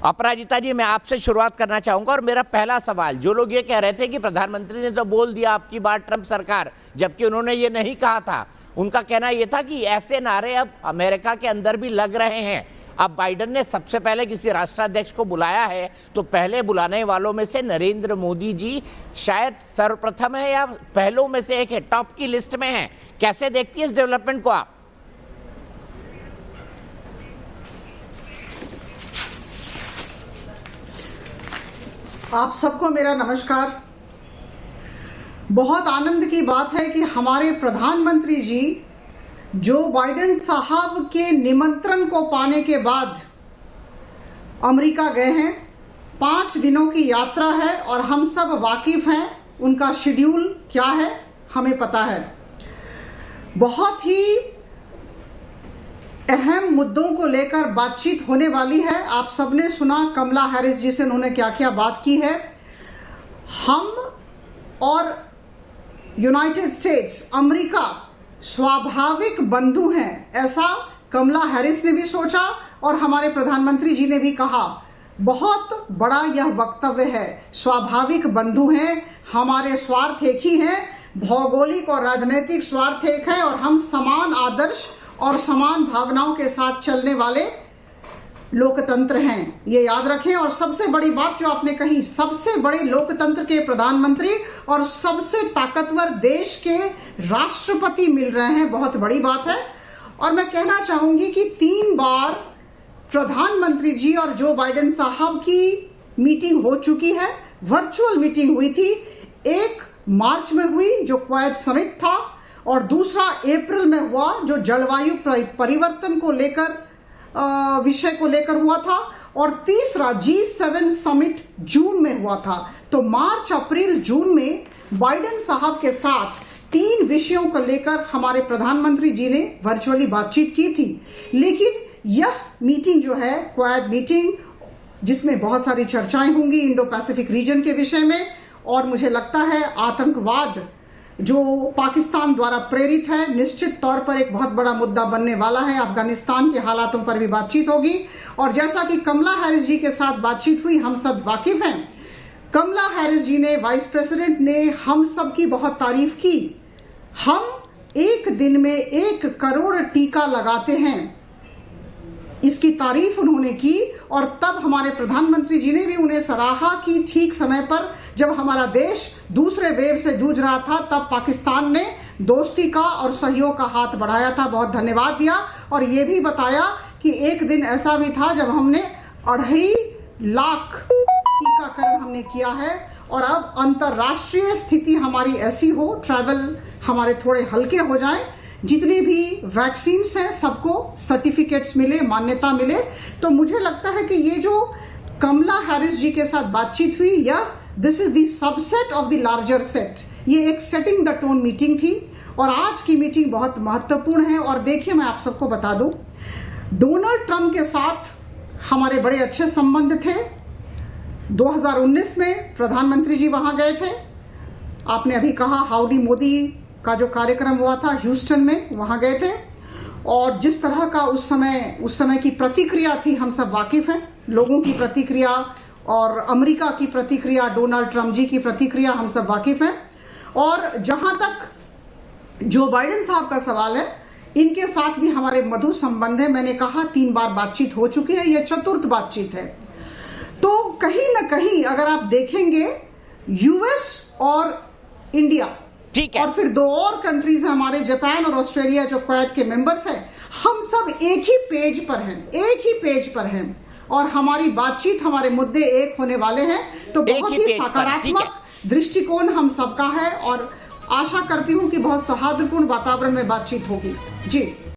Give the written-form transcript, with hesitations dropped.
अपराजिता जी, मैं आपसे शुरुआत करना चाहूंगा और मेरा पहला सवाल, जो लोग ये कह रहे थे कि प्रधानमंत्री ने तो बोल दिया आपकी बात ट्रंप सरकार, जबकि उन्होंने ये नहीं कहा था, उनका कहना ये था कि ऐसे नारे अब अमेरिका के अंदर भी लग रहे हैं। अब बाइडेन ने सबसे पहले किसी राष्ट्राध्यक्ष को बुलाया है, तो पहले बुलाने वालों में से नरेंद्र मोदी जी शायद सर्वप्रथम है या पहलों में से एक है, टॉप की लिस्ट में है। कैसे देखती है इस डेवलपमेंट को आप? आप सबको मेरा नमस्कार। बहुत आनंद की बात है कि हमारे प्रधानमंत्री जी जो बाइडेन साहब के निमंत्रण को पाने के बाद अमेरिका गए हैं। 5 दिनों की यात्रा है और हम सब वाकिफ हैं उनका शेड्यूल क्या है, हमें पता है। बहुत ही अहम मुद्दों को लेकर बातचीत होने वाली है। आप सबने सुना कमला हैरिस जी से उन्होंने क्या क्या बात की है। हम और यूनाइटेड स्टेट्स, अमेरिका स्वाभाविक बंधु हैं, ऐसा कमला हैरिस ने भी सोचा और हमारे प्रधानमंत्री जी ने भी कहा। बहुत बड़ा यह वक्तव्य है। स्वाभाविक बंधु हैं, हमारे स्वार्थ एक ही हैं, भौगोलिक और राजनीतिक स्वार्थ एक है और हम समान आदर्श और समान भावनाओं के साथ चलने वाले लोकतंत्र हैं, ये याद रखें। और सबसे बड़ी बात जो आपने कही, सबसे बड़े लोकतंत्र के प्रधानमंत्री और सबसे ताकतवर देश के राष्ट्रपति मिल रहे हैं, बहुत बड़ी बात है। और मैं कहना चाहूंगी कि 3 बार प्रधानमंत्री जी और जो बाइडेन साहब की मीटिंग हो चुकी है। वर्चुअल मीटिंग हुई थी, एक मार्च में हुई जो क्वायत समिट था और दूसरा अप्रैल में हुआ जो जलवायु परिवर्तन को लेकर विषय को लेकर हुआ था और तीसरा G7 समिट जून में हुआ था। तो मार्च, अप्रैल, जून में बाइडेन साहब के साथ 3 विषयों को लेकर हमारे प्रधानमंत्री जी ने वर्चुअली बातचीत की थी। लेकिन यह मीटिंग जो है क्वाड मीटिंग, जिसमें बहुत सारी चर्चाएं होंगी इंडो पैसिफिक रीजन के विषय में, और मुझे लगता है आतंकवाद जो पाकिस्तान द्वारा प्रेरित है निश्चित तौर पर एक बहुत बड़ा मुद्दा बनने वाला है। अफगानिस्तान के हालातों पर भी बातचीत होगी। और जैसा कि कमला हैरिस जी के साथ बातचीत हुई, हम सब वाकिफ हैं, कमला हैरिस जी ने, वाइस प्रेसिडेंट ने हम सब की बहुत तारीफ की। हम एक दिन में 1 करोड़ टीका लगाते हैं, इसकी तारीफ उन्होंने की। और तब हमारे प्रधानमंत्री जी ने भी उन्हें सराहा कि ठीक समय पर जब हमारा देश दूसरे वेव से जूझ रहा था, तब पाकिस्तान ने दोस्ती का और सहयोग का हाथ बढ़ाया था, बहुत धन्यवाद दिया। और ये भी बताया कि एक दिन ऐसा भी था जब हमने 2.5 लाख टीकाकरण हमने किया है। और अब अंतर्राष्ट्रीय स्थिति हमारी ऐसी हो, ट्रैवल हमारे थोड़े हल्के हो जाएं, जितने भी वैक्सीन हैं सबको सर्टिफिकेट्स मिले, मान्यता मिले। तो मुझे लगता है कि ये जो कमला हैरिस जी के साथ बातचीत हुई, या this is the subset of the larger set, ये एक सेटिंग द टोन मीटिंग थी। और आज की मीटिंग बहुत महत्वपूर्ण है। और देखिए, मैं आप सबको बता दूं, डोनाल्ड ट्रंप के साथ हमारे बड़े अच्छे संबंध थे। 2019 में प्रधानमंत्री जी वहां गए थे। आपने अभी कहा हाउडी मोदी का जो कार्यक्रम हुआ था ह्यूस्टन में, वहां गए थे। और जिस तरह का उस समय की प्रतिक्रिया थी, हम सब वाकिफ हैं, लोगों की प्रतिक्रिया और अमेरिका की प्रतिक्रिया, डोनाल्ड ट्रंप जी की प्रतिक्रिया, हम सब वाकिफ हैं। और जहां तक जो बाइडेन साहब का सवाल है, इनके साथ भी हमारे मधुर संबंध है। मैंने कहा 3 बार बातचीत हो चुकी है, यह 4th बातचीत है। तो कहीं ना कहीं अगर आप देखेंगे, यूएस और इंडिया, ठीक है, और फिर 2 और कंट्रीज हैं हमारे, जापान और ऑस्ट्रेलिया, जो क्वाड के मेंबर्स हैं, हम सब एक ही पेज पर हैं, एक ही पेज पर हैं। और हमारी बातचीत, हमारे मुद्दे एक होने वाले हैं। तो बहुत ही सकारात्मक दृष्टिकोण हम सबका है और आशा करती हूं कि बहुत सौहार्दपूर्ण वातावरण में बातचीत होगी। जी।